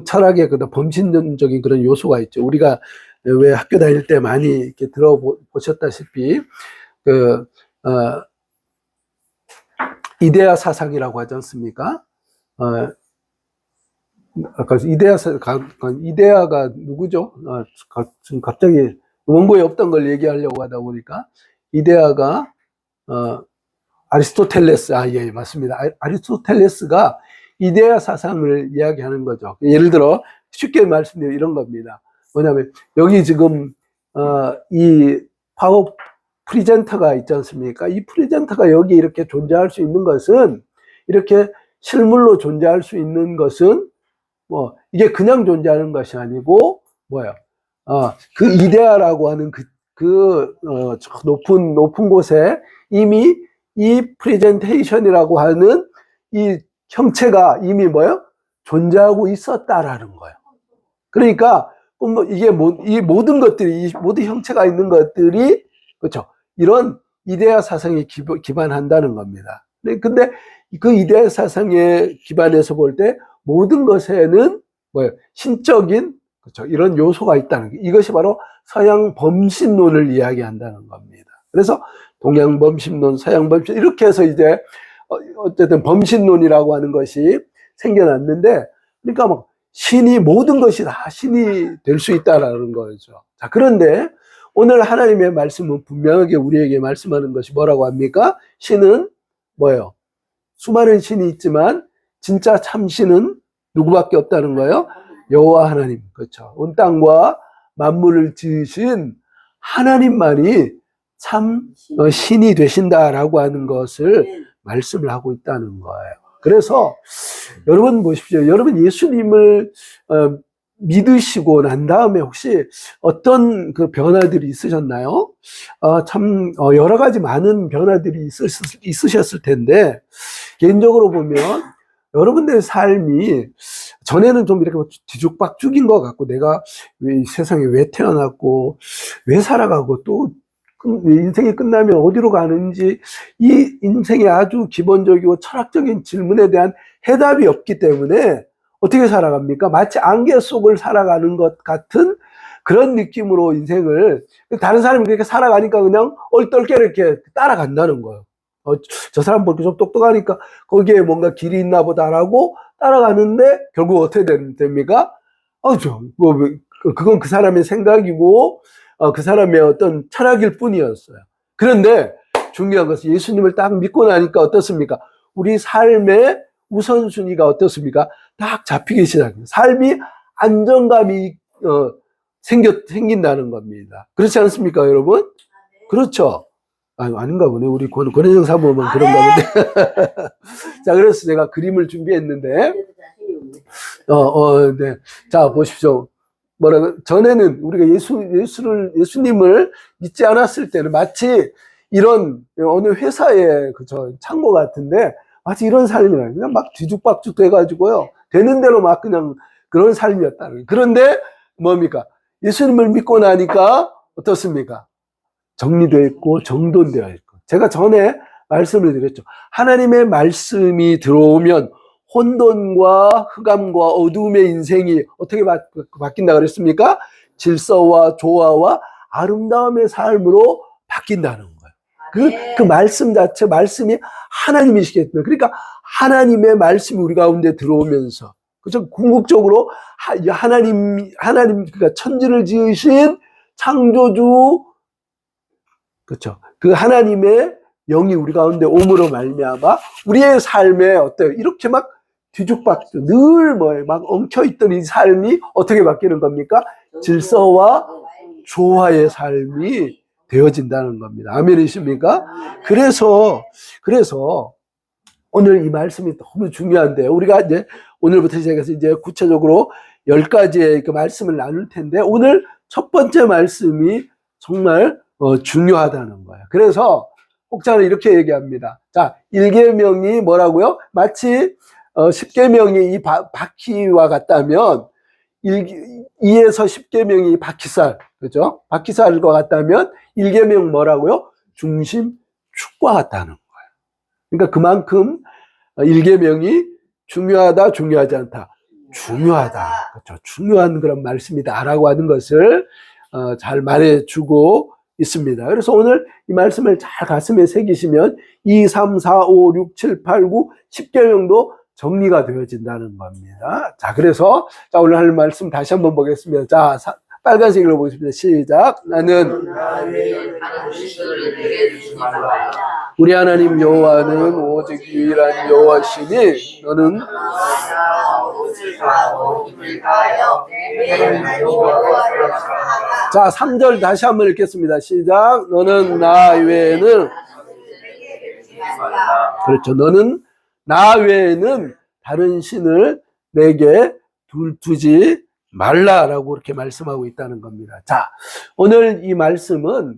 철학의 그런 범신론적인 그런 요소가 있죠. 우리가 왜 학교 다닐 때 많이 이렇게 들어보셨다시피 이데아 사상이라고 하지 않습니까? 아까 이데아가 누구죠? 지금 갑자기 원고에 없던 걸 얘기하려고 하다 보니까 이데아가 아리스토텔레스, 예, 맞습니다. 아리스토텔레스가 이데아 사상을 이야기하는 거죠. 예를 들어 쉽게 말씀드리면 이런 겁니다. 뭐냐면 여기 지금 이 파워 프리젠터가 있지 않습니까? 이 프리젠터가 여기 이렇게 존재할 수 있는 것은, 이렇게 실물로 존재할 수 있는 것은 뭐 이게 그냥 존재하는 것이 아니고 뭐예요? 그 이데아라고 하는 높은 곳에 이미 이 프레젠테이션이라고 하는 이 형체가 이미 뭐예요? 존재하고 있었다라는 거예요. 그러니까 뭐 이게 이 모든 것들이, 이 모든 형체가 있는 것들이, 그렇죠, 이런 이데아 사상에 기반한다는 겁니다. 근데 그 이데아 사상에 기반해서 볼 때 모든 것에는 뭐예요? 신적인, 그렇죠, 이런 요소가 있다는 게, 이것이 바로 서양 범신론을 이야기한다는 겁니다. 그래서 동양 범신론, 서양 범신론, 이렇게 해서 이제 어쨌든 범신론이라고 하는 것이 생겨났는데, 그러니까 뭐 신이, 모든 것이 다 신이 될 수 있다라는 거죠. 자, 그런데 오늘 하나님의 말씀은 분명하게 우리에게 말씀하는 것이 뭐라고 합니까? 신은 뭐예요? 수많은 신이 있지만 진짜 참 신은 누구밖에 없다는 거예요? 여호와 하나님, 그렇죠. 온 땅과 만물을 지으신 하나님만이 참 신이 되신다라고 하는 것을 말씀을 하고 있다는 거예요. 그래서 여러분 보십시오. 여러분 예수님을 믿으시고 난 다음에 혹시 어떤 그 변화들이 있으셨나요? 참 여러 가지 많은 변화들이 있으셨을 텐데, 개인적으로 보면 여러분들의 삶이 전에는 좀 이렇게 뒤죽박죽인 것 같고, 내가 왜 이 세상에 왜 태어났고 왜 살아가고 또 인생이 끝나면 어디로 가는지, 이 인생의 아주 기본적이고 철학적인 질문에 대한 해답이 없기 때문에 어떻게 살아갑니까? 마치 안개 속을 살아가는 것 같은 그런 느낌으로 인생을, 다른 사람이 그렇게 살아가니까 그냥 얼떨결에 이렇게 따라간다는 거예요. 저 사람 보니까 좀 똑똑하니까 거기에 뭔가 길이 있나 보다라고 따라가는데 결국 어떻게 됩니까? 그건 그 사람의 생각이고 그 사람의 어떤 철학일 뿐이었어요. 그런데 중요한 것은 예수님을 딱 믿고 나니까 어떻습니까? 우리 삶의 우선순위가 어떻습니까? 딱 잡히기 시작해요. 삶이 안정감이 생긴다는 겁니다. 그렇지 않습니까, 여러분? 그렇죠. 아닌가 보네. 우리 권혜정 사모만 그런가 보네. 자, 그래서 제가 그림을 준비했는데, 네. 자, 보십시오. 전에는 우리가 예수님을 믿지 않았을 때는 마치 이런 어느 회사의 창고 같은데, 마치 이런 삶이라 그냥 막 뒤죽박죽 돼가지고요. 되는 대로 막 그냥 그런 삶이었다는 거예요. 그런데 뭡니까? 예수님을 믿고 나니까 어떻습니까? 정리되어 있고 정돈되어 있고. 제가 전에 말씀을 드렸죠. 하나님의 말씀이 들어오면 혼돈과 흑암과 어두움의 인생이 어떻게 바뀐다 그랬습니까? 질서와 조화와 아름다움의 삶으로 바뀐다는 거예요. 그 말씀 자체, 말씀이 하나님이시기 때문에, 그러니까 하나님의 말씀이 우리 가운데 들어오면서, 그죠? 궁극적으로 하나님, 그러니까 천지를 지으신 창조주, 그렇죠. 그 하나님의 영이 우리 가운데 옴으로 말미암아 우리의 삶에 어때요? 이렇게 막 뒤죽박죽, 늘 막 엉켜있던 이 삶이 어떻게 바뀌는 겁니까? 질서와 조화의 삶이 되어진다는 겁니다. 아멘이십니까? 그래서 오늘 이 말씀이 너무 중요한데요. 우리가 이제 오늘부터 시작해서 이제 구체적으로 10가지의 그 말씀을 나눌 텐데, 오늘 첫 번째 말씀이 정말 중요하다는 거예요. 그래서 혹자는 이렇게 얘기합니다. 자, 1계명이 뭐라고요? 마치 10계명이 이 바퀴와 같다면, 2에서 10계명이 바퀴살, 그죠? 바퀴살과 같다면 1계명 뭐라고요? 중심 축과 같다는 거예요. 그러니까 그만큼 1계명이 중요하다, 중요하지 않다. 중요하다. 그렇죠. 중요한 그런 말씀이다라고 하는 것을 잘 말해주고 있습니다. 그래서 오늘 이 말씀을 잘 가슴에 새기시면 2, 3, 4, 5, 6, 7, 8, 9, 10계명도 정리가 되어진다는 겁니다. 자, 그래서 자, 오늘 할 말씀 다시 한번 보겠습니다. 자, 빨간색으로 보겠습니다. 시작. 나는 우리 하나님 여호와는 오직 유일한 여호와시니 너는 자, 3절 다시 한번 읽겠습니다. 시작. 너는 나 외에는 그렇죠. 너는 나 외에는 다른 신을 내게 두지 말라라고 이렇게 말씀하고 있다는 겁니다. 자, 오늘 이 말씀은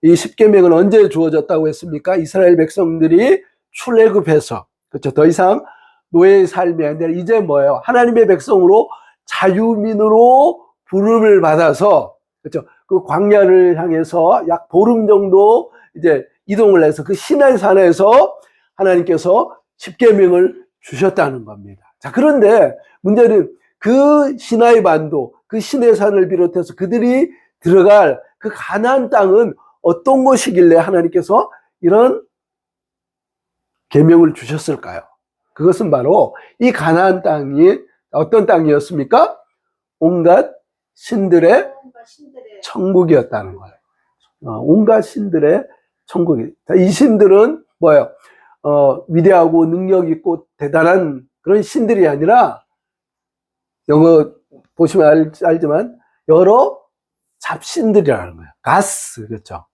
이 십계명은 언제 주어졌다고 했습니까? 이스라엘 백성들이 출애굽해서 그렇죠. 더 이상 노예의 삶이 아니라 이제 뭐예요? 하나님의 백성으로 자유민으로 부름을 받아서 그렇죠. 그 광야를 향해서 약 보름 정도 이제 이동을 해서 그 시내 산에서 하나님께서 십계명을 주셨다는 겁니다. 자, 그런데 문제는 그 시나이 반도, 그 시내산을 비롯해서 그들이 들어갈 그 가나안 땅은 어떤 것이길래 하나님께서 이런 계명을 주셨을까요? 그것은 바로 이 가나안 땅이 어떤 땅이었습니까? 온갖 신들의 천국이었다는 거예요. 온갖 신들의 천국이. 이 신들은 뭐예요? 위대하고 능력 있고 대단한 그런 신들이 아니라 영어 보시면 알지만 여러 잡신들이라는 거예요. 가스, 그렇죠?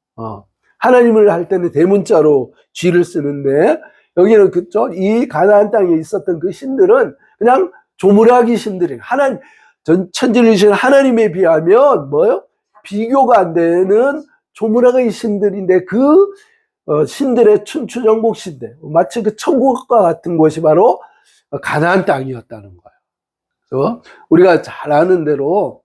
하나님을 할 때는 대문자로 G를 쓰는데 여기는 그죠? 이 가나안 땅에 있었던 그 신들은 그냥 조물하기 신들이에요. 천지를 하나님에 비하면 뭐예요? 비교가 안 되는 조물하기 신들인데 그 신들의 춘추전국 신들, 마치 그 천국과 같은 곳이 바로 가나안 땅이었다는 거예요. 그래서 우리가 잘 아는 대로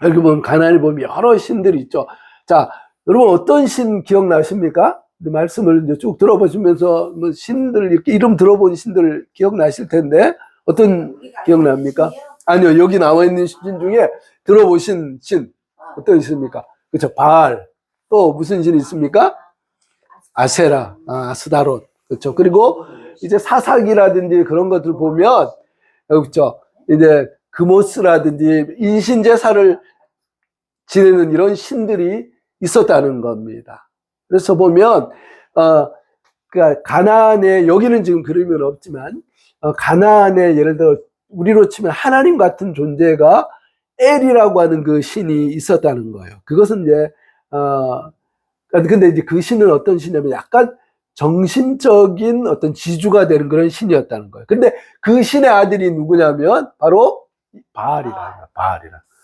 여기 보면 가나안에 보면 여러 신들이 있죠. 자, 여러분 어떤 신 기억나십니까? 말씀을 이제 쭉 들어보시면서 뭐 신들 이렇게 이름 들어본 신들 기억나실 텐데 어떤 기억납니까? 아니요, 여기 나와 있는 신 중에 들어보신 신 어떤 신입니까? 그렇죠, 바알. 또 무슨 신이 있습니까? 아세라, 아스다롯. 그렇죠. 그리고 이제 사사기라든지 그런 것들 보면 그렇죠. 이제 그모스라든지 인신제사를 지내는 이런 신들이 있었다는 겁니다. 그래서 보면 그러니까 가나안에 여기는 지금 그러면 없지만 가나안에 예를 들어 우리로 치면 하나님 같은 존재가 엘이라고 하는 그 신이 있었다는 거예요. 그것은 이제 근데 이제 그 신은 어떤 신이냐면 약간 정신적인 어떤 지주가 되는 그런 신이었다는 거예요. 근데 그 신의 아들이 누구냐면 바로 바알이라.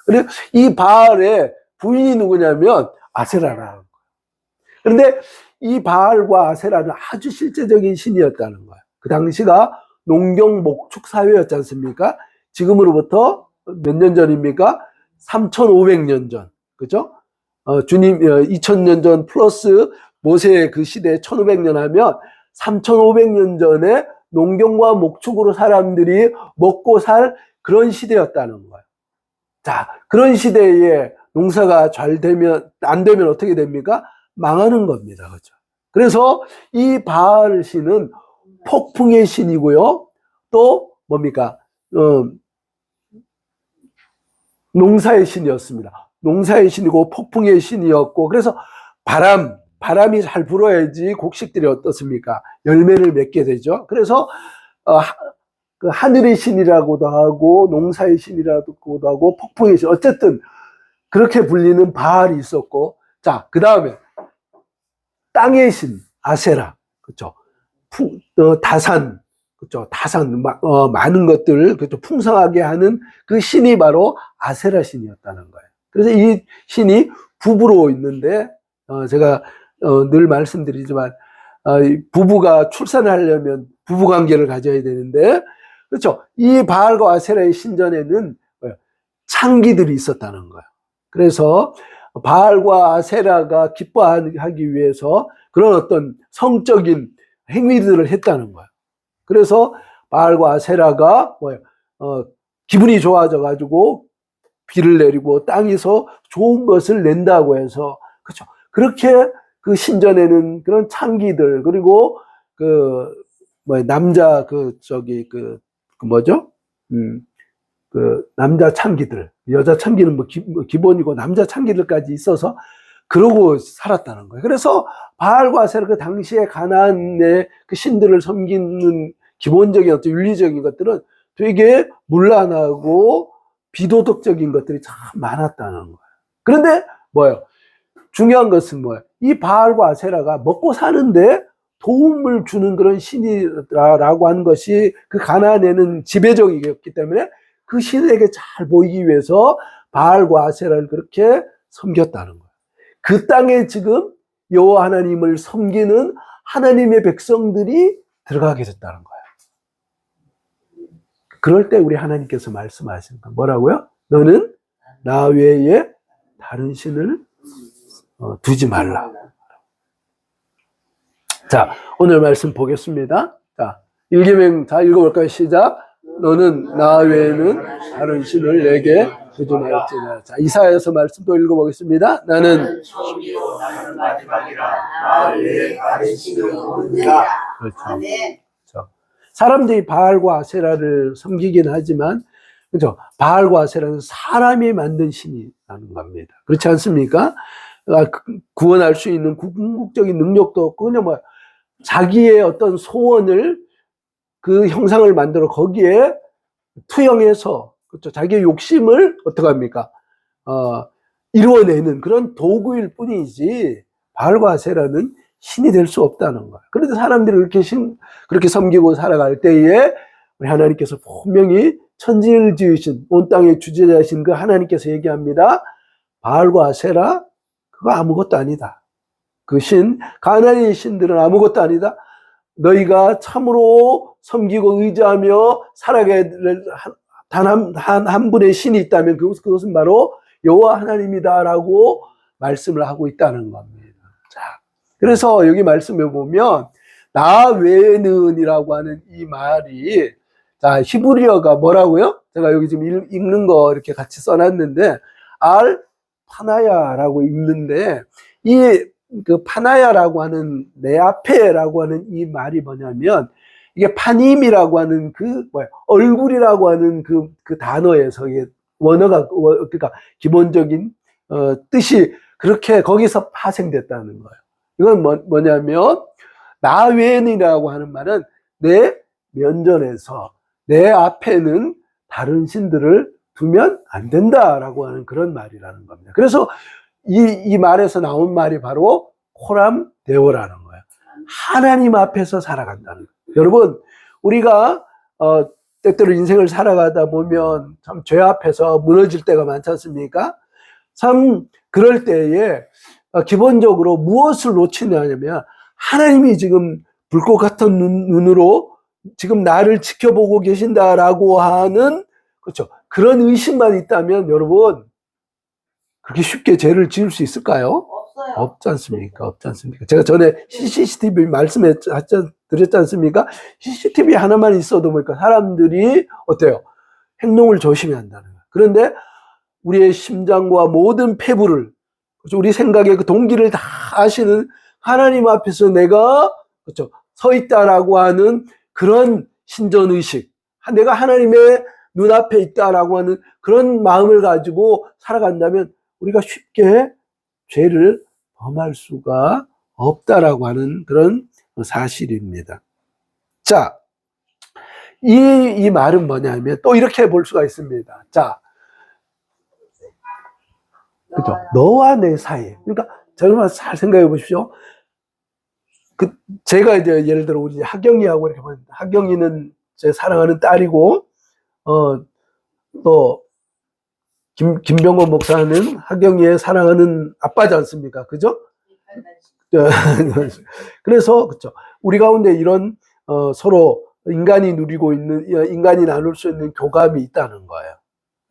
그리고 이 바알의 부인이 누구냐면 아세라라는 거예요. 그런데 이 바알과 아세라는 아주 실제적인 신이었다는 거예요. 그 당시가 농경 목축 사회였지 않습니까? 지금으로부터 몇 년 전입니까? 3,500년 전. 그죠? 주님 2000년 전 플러스 모세의 그 시대에 1500년 하면 3500년 전에 농경과 목축으로 사람들이 먹고 살 그런 시대였다는 거예요. 자, 그런 시대에 농사가 잘 되면 안 되면 어떻게 됩니까? 망하는 겁니다. 그렇죠? 그래서 이 바알 신은 폭풍의 신이고요. 또 뭡니까? 농사의 신이었습니다. 농사의 신이고 폭풍의 신이었고 그래서 바람이 잘 불어야지 곡식들이 어떻습니까? 열매를 맺게 되죠. 그래서 그 하늘의 신이라고도 하고 농사의 신이라고도 하고 폭풍의 신 어쨌든 그렇게 불리는 바알이 있었고 자, 그 다음에 땅의 신 아세라 그렇죠? 다산 그렇죠? 다산 많은 것들을 그렇죠? 풍성하게 하는 그 신이 바로 아세라 신이었다는 거예요. 그래서 이 신이 부부로 있는데 제가 늘 말씀드리지만 부부가 출산을 하려면 부부 관계를 가져야 되는데 그렇죠? 이 바알과 아세라의 신전에는 창기들이 있었다는 거예요. 그래서 바알과 아세라가 기뻐하기 위해서 그런 어떤 성적인 행위들을 했다는 거예요. 그래서 바알과 아세라가 기분이 좋아져가지고 비를 내리고 땅에서 좋은 것을 낸다고 해서, 그렇죠. 그렇게 그 신전에는 그런 창기들, 그리고 남자 뭐죠? 남자 창기들, 여자 창기는 기본이고 남자 창기들까지 있어서 그러고 살았다는 거예요. 그래서 바알과 아세라, 그 당시에 가나안의 그 신들을 섬기는 기본적인 어떤 윤리적인 것들은 되게 문란하고 비도덕적인 것들이 참 많았다는 거예요. 그런데 뭐예요? 중요한 것은 뭐예요? 이 바알과 아세라가 먹고 사는데 도움을 주는 그런 신이라고 하는 것이 그 가나안에는 지배적이었기 때문에 그 신에게 잘 보이기 위해서 바알과 아세라를 그렇게 섬겼다는 거예요. 그 땅에 지금 여호와 하나님을 섬기는 하나님의 백성들이 들어가게 됐다는 거예요. 그럴 때 우리 하나님께서 말씀하시는 거 뭐라고요? 너는 나 외에 다른 신을 두지 말라. 자, 오늘 말씀 보겠습니다. 자, 일기명 다 읽어볼까요? 시작. 너는 나 외에는 다른 신을 내게 두지 말지니라. 자, 이사야서 말씀 또 읽어보겠습니다. 나는 처음이요 나는 마지막이라 나 외에 다른 신을 없느니라. 그렇죠. 사람들이 바알과 아세라를 섬기긴 하지만, 그렇죠. 바알과 아세라는 사람이 만든 신이라는 겁니다. 그렇지 않습니까? 구원할 수 있는 궁극적인 능력도 없고, 그냥 뭐, 자기의 어떤 소원을 그 형상을 만들어 거기에 투영해서, 그렇죠. 자기의 욕심을 어떻게 합니까? 이루어내는 그런 도구일 뿐이지, 바알과 아세라는 신이 될 수 없다는 거예요. 그런데 사람들이 그렇게 섬기고 살아갈 때에 우리 하나님께서 분명히 천지를 지으신 온 땅의 주재자이신 그 하나님께서 얘기합니다. 바알과 아세라 그거 아무것도 아니다. 그 가나안의 신들은 아무것도 아니다. 너희가 참으로 섬기고 의지하며 살아가야 될 단 한 분의 신이 있다면 그것은 바로 여호와 하나님이다라고 말씀을 하고 있다는 겁니다. 자, 그래서 여기 말씀에 보면 나 외에는이라고 하는 이 말이, 자, 히브리어가 뭐라고요? 제가 여기 지금 읽는 거 이렇게 같이 써놨는데 알 파나야라고 읽는데, 그 파나야라고 하는 내 앞에라고 하는 이 말이 뭐냐면, 이게 파님이라고 하는 얼굴이라고 하는 그 단어에서 이게 원어가, 그러니까 기본적인 뜻이 그렇게 거기서 파생됐다는 거예요. 이건 뭐냐면, 나 외엔이라고 하는 말은 내 면전에서 내 앞에는 다른 신들을 두면 안 된다라고 하는 그런 말이라는 겁니다. 그래서 이 말에서 나온 말이 바로 코람 데오라는 거예요. 하나님 앞에서 살아간다는 거예요. 여러분, 우리가 때때로 인생을 살아가다 보면 참 죄 앞에서 무너질 때가 많지 않습니까? 참 그럴 때에 기본적으로 무엇을 놓치냐면, 하나님이 지금 불꽃 같은 눈으로 지금 나를 지켜보고 계신다라고 하는, 그렇죠, 그런 의심만 있다면 여러분 그렇게 쉽게 죄를 지을 수 있을까요? 없어요. 없지 않습니까? 없지 않습니까? 제가 전에 CCTV 드렸지 않습니까? CCTV 하나만 있어도 보니까 사람들이 어때요? 행동을 조심해야 한다는 거예요. 그런데 우리의 심장과 모든 폐부를, 그렇죠? 우리 생각의 그 동기를 다 아시는 하나님 앞에서 내가, 그렇죠, 서 있다라고 하는 그런 신전의식, 내가 하나님의 눈앞에 있다라고 하는 그런 마음을 가지고 살아간다면 우리가 쉽게 죄를 범할 수가 없다라고 하는 그런 사실입니다. 자, 이 말은 뭐냐면 또 이렇게 볼 수가 있습니다. 자, 그죠? 너와 내 사이. 그러니까 정말 잘 생각해 보십시오. 제가 이제 예를 들어 우리 하경이하고 이렇게 보면, 하경이는 제 사랑하는 딸이고, 또 김병건 목사는 하경이의 사랑하는 아빠지 않습니까? 그죠? 그래서 그렇죠. 우리 가운데 이런 서로 인간이 누리고 있는, 인간이 나눌 수 있는 교감이 있다는 거예요.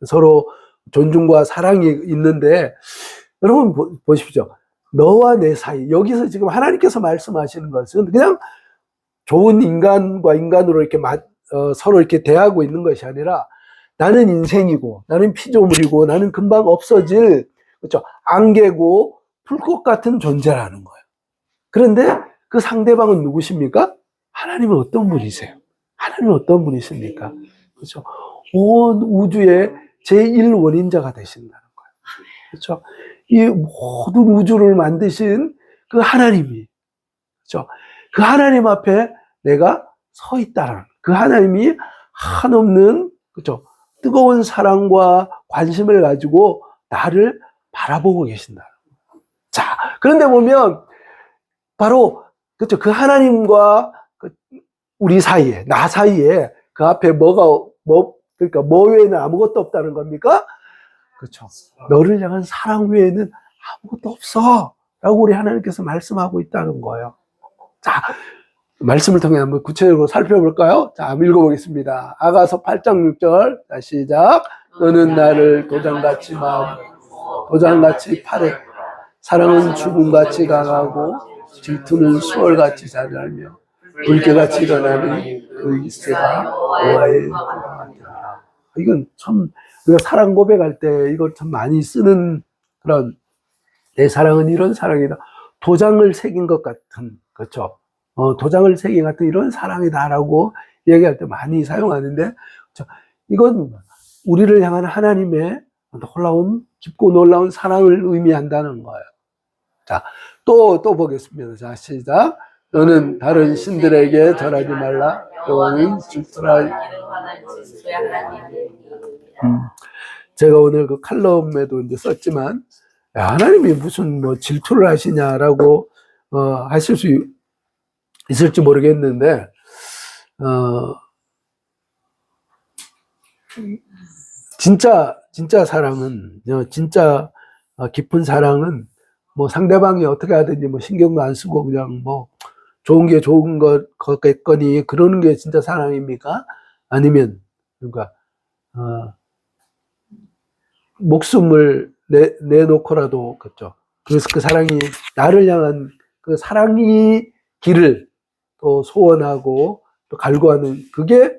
서로 존중과 사랑이 있는데, 여러분 보십시오. 너와 내 사이, 여기서 지금 하나님께서 말씀하시는 것은 그냥 좋은 인간과 인간으로 이렇게 서로 이렇게 대하고 있는 것이 아니라 나는 인생이고, 나는 피조물이고, 나는 금방 없어질, 그렇죠? 안개고, 불꽃 같은 존재라는 거예요. 그런데 그 상대방은 누구십니까? 하나님은 어떤 분이세요? 하나님은 어떤 분이십니까? 그렇죠? 온 우주의 제1원인자가 되신다는 거예요. 그렇죠? 이 모든 우주를 만드신 그 하나님이, 그렇죠? 그 하나님 앞에 내가 서 있다라는, 그 하나님이 한없는, 그렇죠? 뜨거운 사랑과 관심을 가지고 나를 바라보고 계신다. 자, 그런데 보면 바로, 그렇죠? 그 하나님과 우리 사이에, 나 사이에 그 앞에 그러니까 뭐 외에는 아무것도 없다는 겁니까? 그렇죠. 너를 향한 사랑 외에는 아무것도 없어. 라고 우리 하나님께서 말씀하고 있다는 거예요. 자, 말씀을 통해 한번 구체적으로 살펴볼까요? 자, 한번 읽어보겠습니다. 아가서 8장 6절. 자, 시작. 너는 나를 도장같이 마음고 도장같이 팔에 사랑은 죽음같이 강하고 질투는 수월같이 자라며 불길같이 일어나는 그 이세가 노아의 같더라. 이건 참 우리가 사랑 고백할 때 이걸 참 많이 쓰는 그런, 내 사랑은 이런 사랑이다. 도장을 새긴 것 같은, 그렇죠? 도장을 새긴 같은 이런 사랑이다라고 얘기할 때 많이 사용하는데, 그렇죠? 이건 우리를 향한 하나님의 놀라운, 깊고 놀라운 사랑을 의미한다는 거예요. 자, 또 보겠습니다. 자, 시작. 너는 다른 신들에게 절하지 말라. 여호와는 질투하지. 제가 오늘 그 칼럼에도 이제 썼지만, 야, 하나님이 무슨 뭐 질투를 하시냐라고 하실 수 있을지 모르겠는데, 진짜 사랑은, 진짜 깊은 사랑은 뭐 상대방이 어떻게 하든지 뭐 신경도 안 쓰고 그냥 뭐 좋은 게 좋은 거겠거니 그러는 게 진짜 사랑입니까? 아니면 그러니까 목숨을 내놓고라도, 그렇죠? 그래서 그 사랑이, 나를 향한 그 사랑이 길을 또 소원하고 또 갈구하는 그게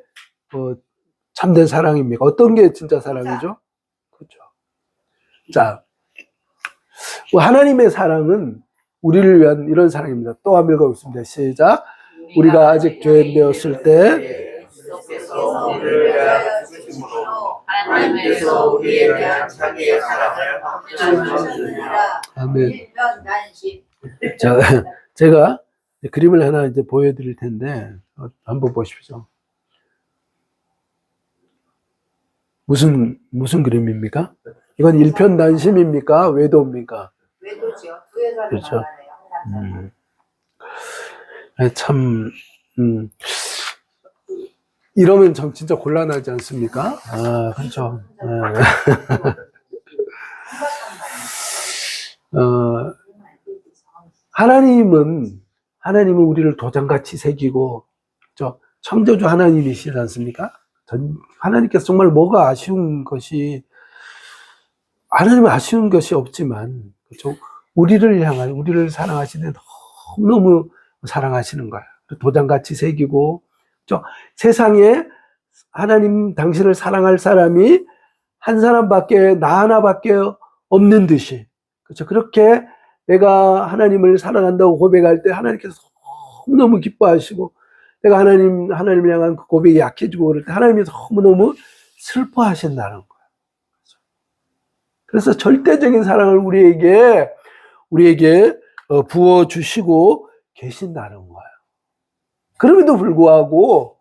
참된 사랑입니까? 어떤 게 진짜 사랑이죠? 그렇죠. 자, 하나님의 사랑은 우리를 위한 이런 사랑입니다. 또 한번 읽어보겠습니다. 시작. 우리가 아직 죄인 되었을 때 하나님께서 우리에 대한 자기의 사랑을 확증하셨느니라. 아멘. 자, 제가 그림을 하나 이제 보여드릴 텐데 한번 보십시오. 무슨 그림입니까? 이건 일편단심입니까? 외도입니까? 외도죠. 두에서 그렇죠. 말하네요. 참, 이러면 참 진짜 곤란하지 않습니까? 아, 그렇죠. 하나님은 우리를 도장같이 새기고, 창조주 하나님이시지 않습니까? 하나님께서 정말 뭐가 하나님은 아쉬운 것이 없지만, 그렇죠? 우리를 사랑하시는, 너무너무 사랑하시는 거예요. 도장같이 새기고, 그렇죠? 세상에 하나님 당신을 사랑할 사람이 한 사람밖에, 나 하나밖에 없는 듯이, 그렇죠? 그렇게 내가 하나님을 사랑한다고 고백할 때 하나님께서 너무너무 기뻐하시고, 내가 하나님을 향한 그 고백이 약해지고 그럴 때 하나님이 너무너무 슬퍼하신다는 거예요. 그래서 절대적인 사랑을 우리에게 부어주시고 계신다는 거예요. 그럼에도 불구하고,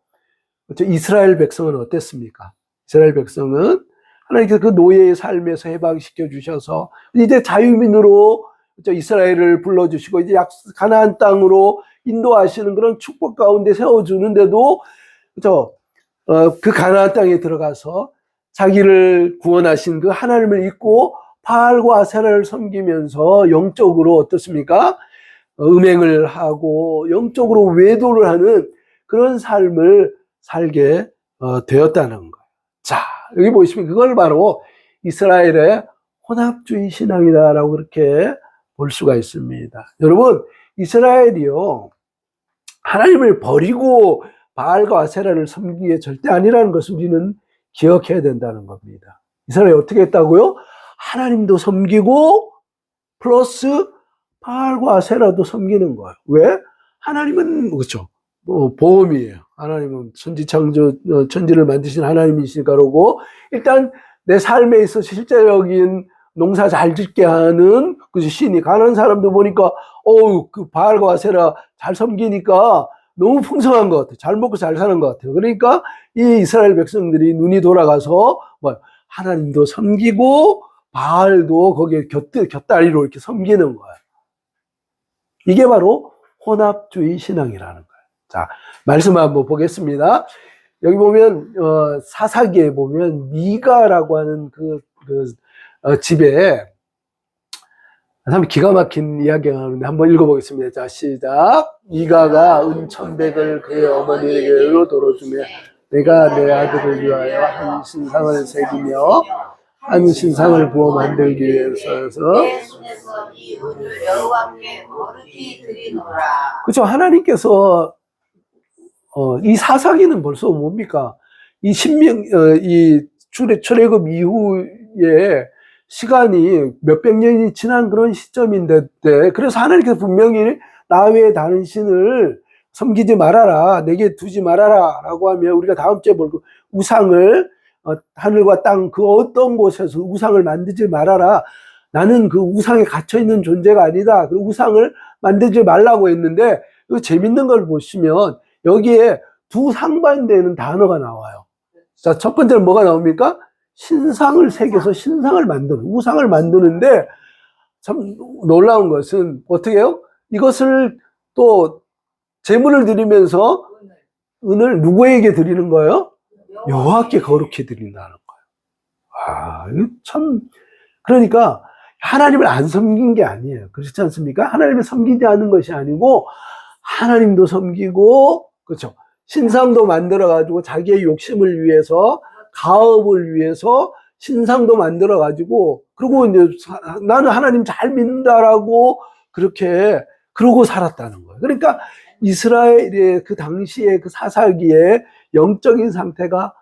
이스라엘 백성은 어땠습니까? 이스라엘 백성은 하나님께서 그 노예의 삶에서 해방시켜 주셔서 이제 자유민으로 이스라엘을 불러주시고 이제 가나안 땅으로 인도하시는 그런 축복 가운데 세워주는데도, 그 가나안 땅에 들어가서 자기를 구원하신 그 하나님을 잊고 바알과 아세라를 섬기면서 영적으로 어떻습니까? 음행을 하고 영적으로 외도를 하는 그런 삶을 살게 되었다는 거예요. 자, 여기 보시면 그걸 바로 이스라엘의 혼합주의 신앙이다라고 그렇게 볼 수가 있습니다. 여러분, 이스라엘이요, 하나님을 버리고 바알과 아세라를 섬기는 게 절대 아니라는 것을 우리는 기억해야 된다는 겁니다. 이스라엘이 어떻게 했다고요? 하나님도 섬기고 플러스 바알과 아세라도 섬기는 거예요. 왜? 하나님은 그렇죠. 보험이에요. 하나님은 천지를 만드신 하나님이시니까. 그러고 일단 내 삶에 있어서 실제적인 농사 잘 짓게 하는 그 신이, 가난한 사람도 보니까 그 바알과 아세라 잘 섬기니까 너무 풍성한 것 같아요. 잘 먹고 잘 사는 것 같아요. 그러니까 이 이스라엘 백성들이 눈이 돌아가서 하나님도 섬기고 바알도 거기에 곁다리로 이렇게 섬기는 거예요. 이게 바로 혼합주의 신앙이라는 거예요. 자, 말씀 한번 보겠습니다. 여기 보면 사사기에 보면 미가라고 하는 집에 참 기가 막힌 이야기가 나오는데 한번 읽어보겠습니다. 자, 시작. 미가가 은천백을 그의 어머니에게로 돌어주며 내가 내 아들을 위하여 한 신상을 새기며 한 신상을 부어 만들기 위해서 그렇죠. 하나님께서 이 사사기는 벌써 뭡니까? 이 출애굽 이후에 시간이 몇백 년이 지난 그런 시점인데, 그래서 하나님께서 분명히 나 외에 다른 신을 섬기지 말아라, 내게 두지 말아라 라고 하면, 우리가 다음 주에 볼 우상을 하늘과 땅 그 어떤 곳에서 우상을 만들지 말아라, 나는 그 우상에 갇혀있는 존재가 아니다, 그 우상을 만들지 말라고 했는데, 이거 재밌는 걸 보시면 여기에 두 상반되는 단어가 나와요. 자, 첫 번째는 뭐가 나옵니까? 신상을 새겨서 신상을 만드는, 우상을 만드는데, 참 놀라운 것은 어떻게 해요? 이것을 또 제물을 드리면서 은을 누구에게 드리는 거예요? 여호와께 거룩히 드린다는 거예요. 이거 참, 그러니까 하나님을 안 섬긴 게 아니에요. 그렇지 않습니까? 하나님을 섬기지 않은 것이 아니고 하나님도 섬기고, 그렇죠, 신상도 만들어 가지고 자기의 욕심을 위해서, 가업을 위해서 신상도 만들어 가지고, 그리고 이제 나는 하나님 잘 믿는다라고 그러고 살았다는 거예요. 그러니까 이스라엘의 그 당시에 그 사사기의 영적인 상태가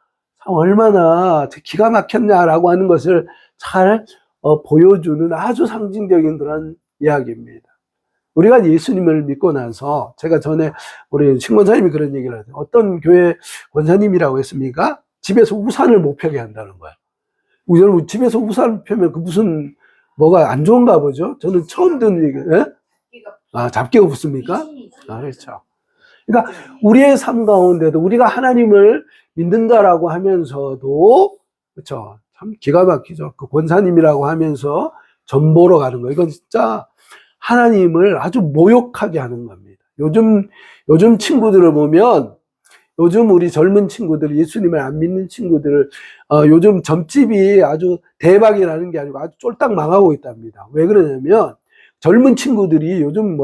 얼마나 기가 막혔냐라고 하는 것을 잘 보여주는 아주 상징적인 그런 이야기입니다. 우리가 예수님을 믿고 나서, 제가 전에 우리 신권사님이 그런 얘기를 하죠. 어떤 교회 권사님이라고 했습니까? 집에서 우산을 못 펴게 한다는 거예요. 여러분, 집에서 우산을 펴면 뭐가 안 좋은가 보죠? 저는 처음 듣는 얘기예요. 잡기가 붙습니까? 그렇죠. 그러니까 우리의 삶 가운데도 우리가 하나님을 믿는다라고 하면서도, 그렇죠, 참 기가 막히죠. 그 권사님이라고 하면서 전보러 가는 거예요. 이건 진짜 하나님을 아주 모욕하게 하는 겁니다. 요즘 친구들을 보면, 요즘 우리 젊은 친구들, 예수님을 안 믿는 친구들, 요즘 점집이 아주 대박이 나는 게 아니고 아주 쫄딱 망하고 있답니다. 왜 그러냐면, 젊은 친구들이 요즘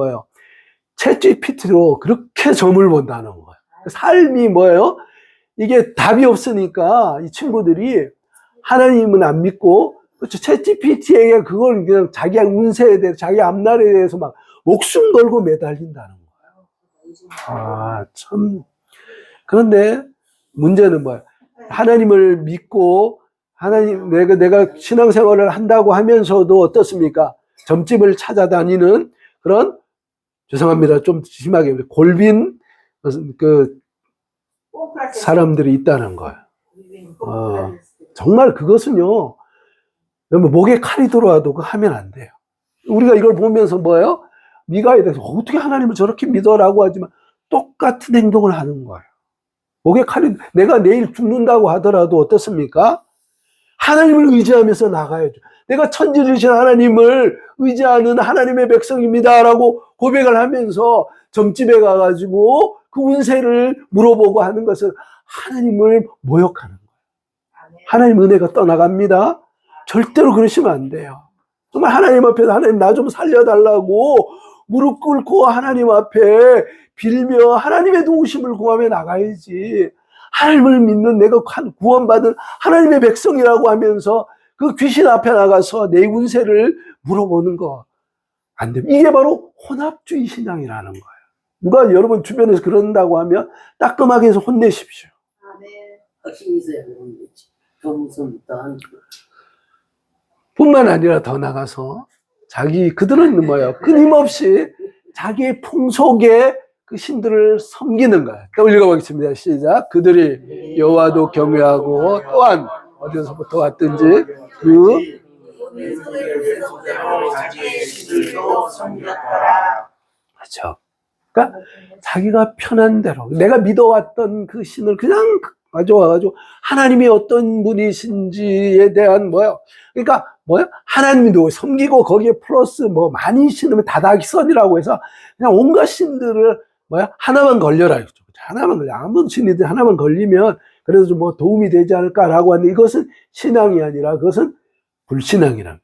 챗GPT로 그렇게 점을 본다는 거예요. 삶이 이게 답이 없으니까 이 친구들이 하나님은 안 믿고, 그렇죠, 챗GPT에게 그걸 그냥 자기 운세에 대해서, 자기 앞날에 대해서 막 목숨 걸고 매달린다는 거예요. 참. 그런데 문제는 하나님을 믿고, 내가 신앙생활을 한다고 하면서도 어떻습니까? 점집을 찾아다니는 그런, 죄송합니다, 좀 심하게, 골빈 사람들이 있다는 거예요. 정말 그것은요, 목에 칼이 들어와도 그거 하면 안 돼요. 우리가 이걸 보면서 미가에 대해서 어떻게 하나님을 저렇게 믿어라고 하지만 똑같은 행동을 하는 거예요. 목에 칼이, 내가 내일 죽는다고 하더라도 어떻습니까? 하나님을 의지하면서 나가야죠. 내가 천지주신 하나님을 의지하는 하나님의 백성입니다라고 고백을 하면서 점집에 가가지고 그 운세를 물어보고 하는 것은 하나님을 모욕하는 거예요. 하나님 은혜가 떠나갑니다. 절대로 그러시면 안 돼요. 정말 하나님 앞에서 하나님 나 좀 살려달라고 무릎 꿇고 하나님 앞에 빌며 하나님의 도우심을 구하며 나가야지. 하나님을 믿는, 내가 구원받은 하나님의 백성이라고 하면서 그 귀신 앞에 나가서 내 운세를 물어보는 거 안 됩니다. 이게 바로 혼합주의 신앙이라는 거예요. 누가 여러분 주변에서 그런다고 하면 따끔하게 해서 혼내십시오. 확신이 있어야 되는 거지. 뿐만 아니라 더 나가서 그들은 뭐예요? 끊임없이 자기의 풍속에 그 신들을 섬기는 거예요. 또 읽어보겠습니다. 시작. 그들이 여호와도 경외하고 또한 어디서부터 왔든지 그 그렇죠. 그러니까 자기가 편한 대로 내가 믿어왔던 그 신을 그냥 가져와가지고 하나님이 어떤 분이신지에 대한 뭐요? 그러니까 뭐요? 하나님도 섬기고 거기에 플러스 뭐 많이 신으면 다다기선이라고 해서 그냥 온갖 신들을 뭐야? 하나만 걸려라. 하나만 걸려. 아무 신이든 하나만 걸리면 그래도 좀 뭐 도움이 되지 않을까라고 하는데 이것은 신앙이 아니라 그것은 불신앙이라.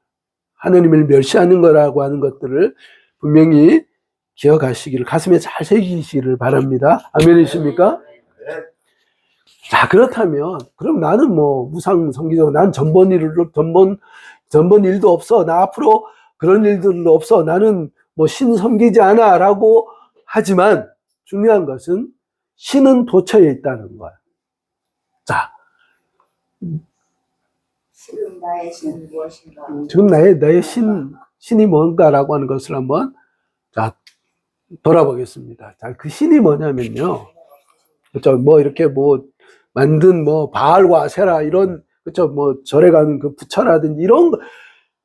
하나님을 멸시하는 거라고 하는 것들을 분명히 기억하시기를 가슴에 잘 새기시기를 바랍니다. 아멘이십니까? 자, 그렇다면 그럼 나는 뭐 무상 섬기자, 난 전번 일도 없어, 나 앞으로 그런 일들도 없어, 나는 뭐 신 섬기지 않아 라고 하지만 중요한 것은 신은 도처에 있다는 거야. 자, 지금 나의 신은 무엇인가? 지금 나의 신이 뭔가라고 하는 것을 한번 자 돌아보겠습니다. 자, 그 신이 뭐냐면요, 그렇죠? 뭐 이렇게 뭐 만든 뭐 바알과 아세라 이런 그렇죠? 뭐 절에 가는 그 부처라든지 이런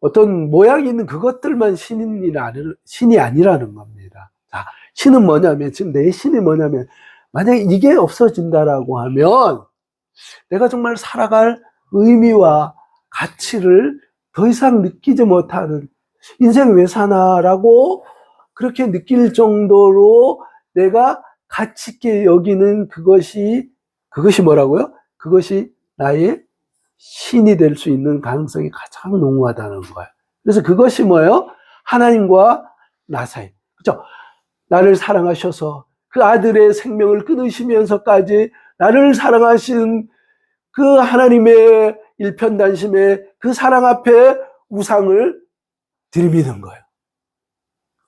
어떤 모양이 있는 그것들만 신이 아니라는 겁니다. 자, 신은 뭐냐면 지금 내 신이 뭐냐면 만약에 이게 없어진다라고 하면 내가 정말 살아갈 의미와 가치를 더 이상 느끼지 못하는 인생 왜 사나라고 그렇게 느낄 정도로 내가 가치 있게 여기는 그것이 뭐라고요? 그것이 나의 신이 될 수 있는 가능성이 가장 농후하다는 거예요. 그래서 그것이 뭐예요? 하나님과 나 사이. 그렇죠? 나를 사랑하셔서 그 아들의 생명을 끊으시면서까지 나를 사랑하신 그 하나님의 일편단심의 그 사랑 앞에 우상을 들이미는 거예요.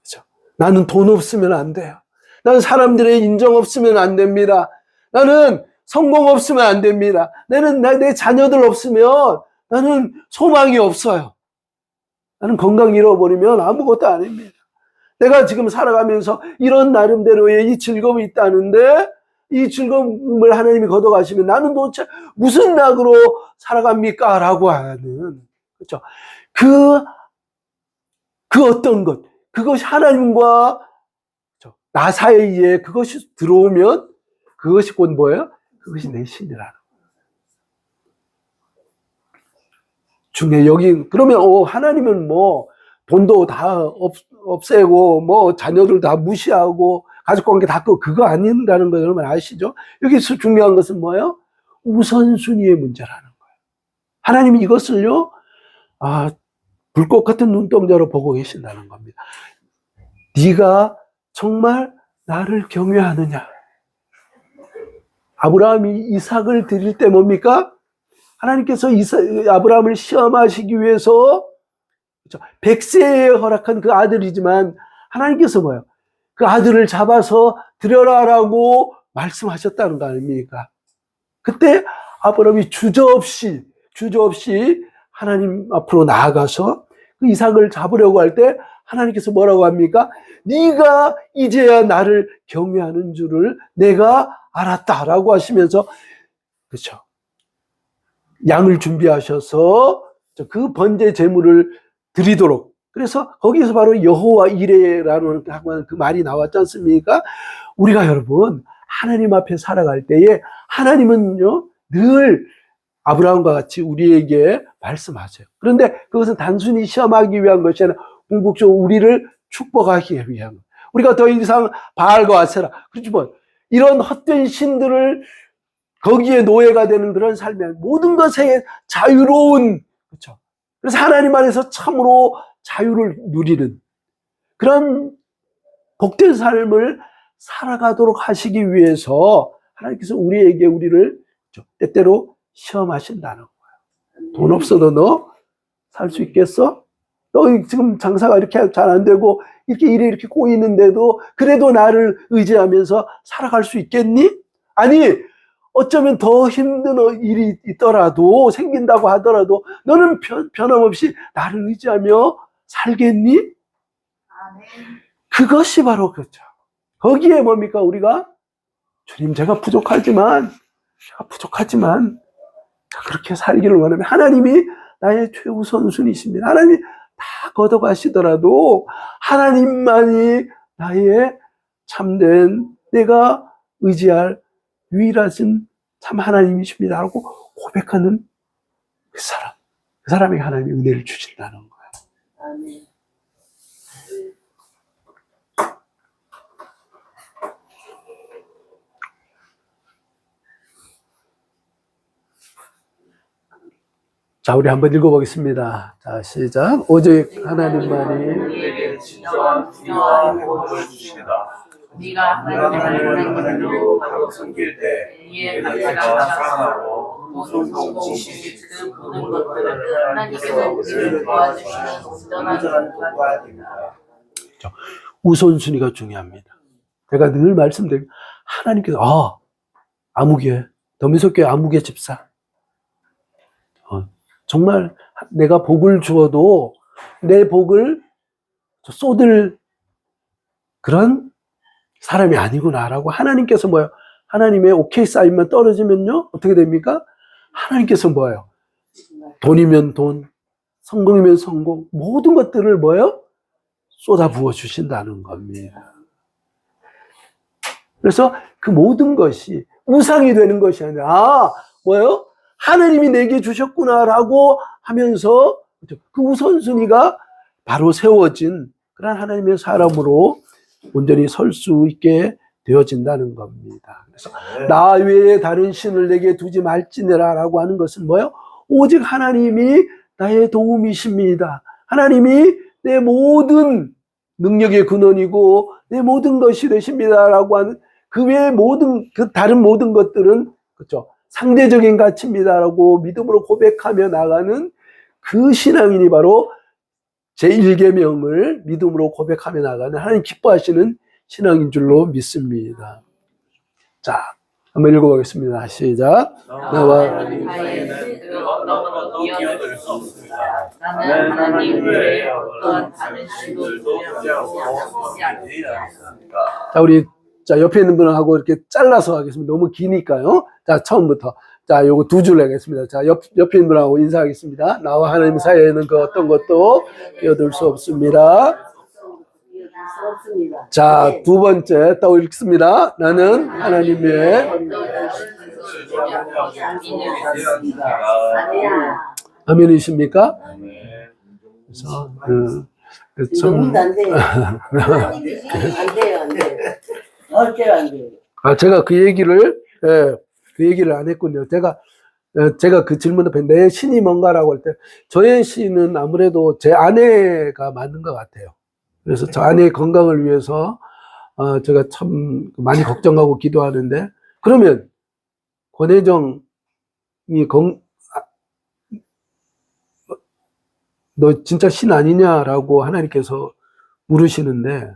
그렇죠? 나는 돈 없으면 안 돼요. 나는 사람들의 인정 없으면 안 됩니다. 나는 성공 없으면 안 됩니다. 내 자녀들 없으면 나는 소망이 없어요. 나는 건강 잃어버리면 아무것도 아닙니다. 내가 지금 살아가면서 이런 나름대로의 이 즐거움이 있다는데 이 즐거움을 하나님이 걷어가시면 나는 도대체 무슨 낙으로 살아갑니까? 라고 하는, 그렇죠? 그 어떤 것, 그것이 하나님과 나 사이에 그것이 들어오면 그것이 곧 뭐예요? 그것이 내 신이라는 거예요. 중에 여기 그러면 하나님은 뭐 돈도 다 없애고 뭐 자녀들 다 무시하고 가족관계 다 그거 아닌다는 거 여러분 아시죠? 여기서 중요한 것은 뭐예요? 우선순위의 문제라는 거예요. 하나님이 이것을요, 불꽃 같은 눈동자로 보고 계신다는 겁니다. 네가 정말 나를 경외하느냐? 아브라함이 이삭을 드릴 때 뭡니까? 하나님께서 아브라함을 시험하시기 위해서 100세에 허락한 그 아들이지만 하나님께서 뭐예요? 그 아들을 잡아서 드려라라고 말씀하셨다는 거 아닙니까? 그때 아브라함이 주저없이 하나님 앞으로 나아가서 그 이삭을 잡으려고 할 때 하나님께서 뭐라고 합니까? 네가 이제야 나를 경외하는 줄을 내가 알았다라고 하시면서, 그렇죠? 양을 준비하셔서 그 번제 제물을 드리도록, 그래서 거기서 바로 여호와 이레라는 그 말이 나왔지 않습니까? 우리가 여러분 하나님 앞에 살아갈 때에 하나님은요 늘 아브라함과 같이 우리에게 말씀하세요. 그런데 그것은 단순히 시험하기 위한 것이 아니라 궁극적으로 우리를 축복하기 위한 것. 우리가 더 이상 바알과 아세라, 그렇지만 이런 헛된 신들을 거기에 노예가 되는 그런 삶이 아니라 모든 것에 자유로운, 그렇죠? 그래서 하나님 안에서 참으로 자유를 누리는 그런 복된 삶을 살아가도록 하시기 위해서 하나님께서 우리를 때때로 시험하신다는 거예요. 돈 없어도 너 살 수 있겠어? 너 지금 장사가 이렇게 잘 안 되고 이렇게 일에 이렇게 꼬이는데도 그래도 나를 의지하면서 살아갈 수 있겠니? 아니, 어쩌면 더 힘든 일이 있더라도, 생긴다고 하더라도, 너는 변함없이 나를 의지하며 살겠니? 아멘. 그것이 바로 그렇죠. 거기에 뭡니까, 우리가? 주님, 제가 부족하지만, 그렇게 살기를 원하면 하나님이 나의 최우선순위십니다. 하나님이 다 걷어가시더라도 하나님만이 나의 참된 내가 의지할 유일하신 참 하나님이십니다 라고 고백하는 그 사람에게 하나님이 은혜를 주신다는 거예요. 아멘. 자, 우리 한번 읽어보겠습니다. 자, 시작. 오직 하나님만이 우리에게 진정한 분야와 복을 주시다. 네가 하나님을 하고 섬길 때 이에 내가 가치가 살아나고 모든 성공이신 그 모든 것들을 하나님께서 우리를 도와주시는 온전한 전부가 됩니다. 우선순위가 중요합니다. 제가 늘 말씀드리면 하나님께서 아무개, 더미소교회 아무개 집사 정말 내가 복을 주어도 내 복을 쏟을 그런 사람이 아니구나라고 하나님께서 뭐예요? 하나님의 오케이 사인만 떨어지면요 어떻게 됩니까? 하나님께서 뭐예요? 돈이면 돈, 성공이면 성공, 모든 것들을 뭐예요? 쏟아 부어 주신다는 겁니다. 그래서 그 모든 것이 우상이 되는 것이 아니라 뭐예요? 하나님이 내게 주셨구나라고 하면서 그 우선순위가 바로 세워진 그런 하나님의 사람으로 온전히 설 수 있게 되어진다는 겁니다. 그래서 나 외에 다른 신을 내게 두지 말지니라라고 하는 것은 뭐예요? 오직 하나님이 나의 도움이십니다. 하나님이 내 모든 능력의 근원이고 내 모든 것이 되십니다라고 하는 그 외의 그 다른 모든 것들은 그렇죠. 상대적인 가치입니다라고 믿음으로 고백하며 나가는 그 신앙인이 바로 제1계명을 믿음으로 고백하며 나가는 하나님 기뻐하시는 신앙인 줄로 믿습니다. 자, 한번 읽어보겠습니다. 시작. 나와 하나님 사이에는 그 어떤 것도 끼어들 수 없습니다. 나는 나는 하나님 외에 어떤 다른 신도 두려워하지 않습니다. 자, 우리 옆에 있는 분하고 이렇게 잘라서 하겠습니다. 너무 기니까요. 자, 처음부터. 자, 요거 두 줄 하겠습니다. 자, 옆에 있는 분하고 인사하겠습니다. 나와 하나님 사이에는 그 어떤 것도 끼어들 수 없습니다. 자, 두 번째 또 읽습니다. 나는 하나님의 아멘이십니까? 그래서 너무 안 돼요. 안 돼요, 안 돼요. 절대로 안 돼요. 제가 그 얘기를 안 했군요. 제가 그 질문을 내 신이 뭔가라고 할 때, 저의 신은 아무래도 제 아내가 맞는 것 같아요. 그래서 저 아내의 건강을 위해서, 제가 참 많이 걱정하고 기도하는데, 그러면, 권혜정이 너 진짜 신 아니냐라고 하나님께서 물으시는데,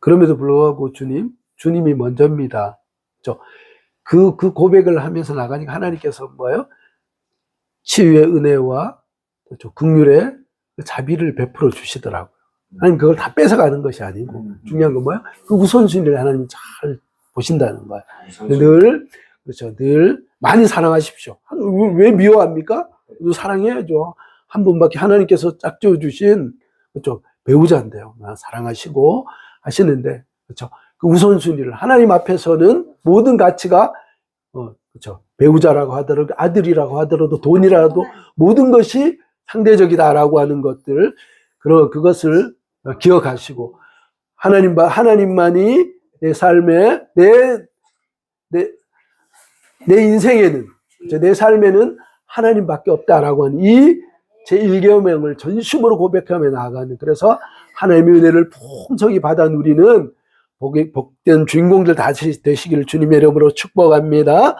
그럼에도 불구하고 주님이 먼저입니다. 그 고백을 하면서 나가니까 하나님께서 뭐예요? 치유의 은혜와 긍휼의 자비를 베풀어 주시더라고요. 하나님 그걸 다 뺏어가는 것이 아니고 중요한 건 뭐예요? 그 우선순위를 하나님 잘 보신다는 거예요. 늘 많이 사랑하십시오. 왜 미워합니까? 사랑해야죠. 한 분밖에 하나님께서 짝지어 주신 배우자인데요. 사랑하시고 하시는데 그 우선순위를 하나님 앞에서는 모든 가치가 배우자라고 하더라도 아들이라고 하더라도 돈이라도 모든 것이 상대적이다라고 하는 것들 그것을 기억하시고 하나님만이 내 삶에 내 인생에는 내 삶에는 하나님밖에 없다라고 하는 이 제1계명을 전심으로 고백하며 나아가는 그래서 하나님의 은혜를 풍성히 받아 누리는 복된 주인공들 다시 되시기를 주님의 이름으로 축복합니다.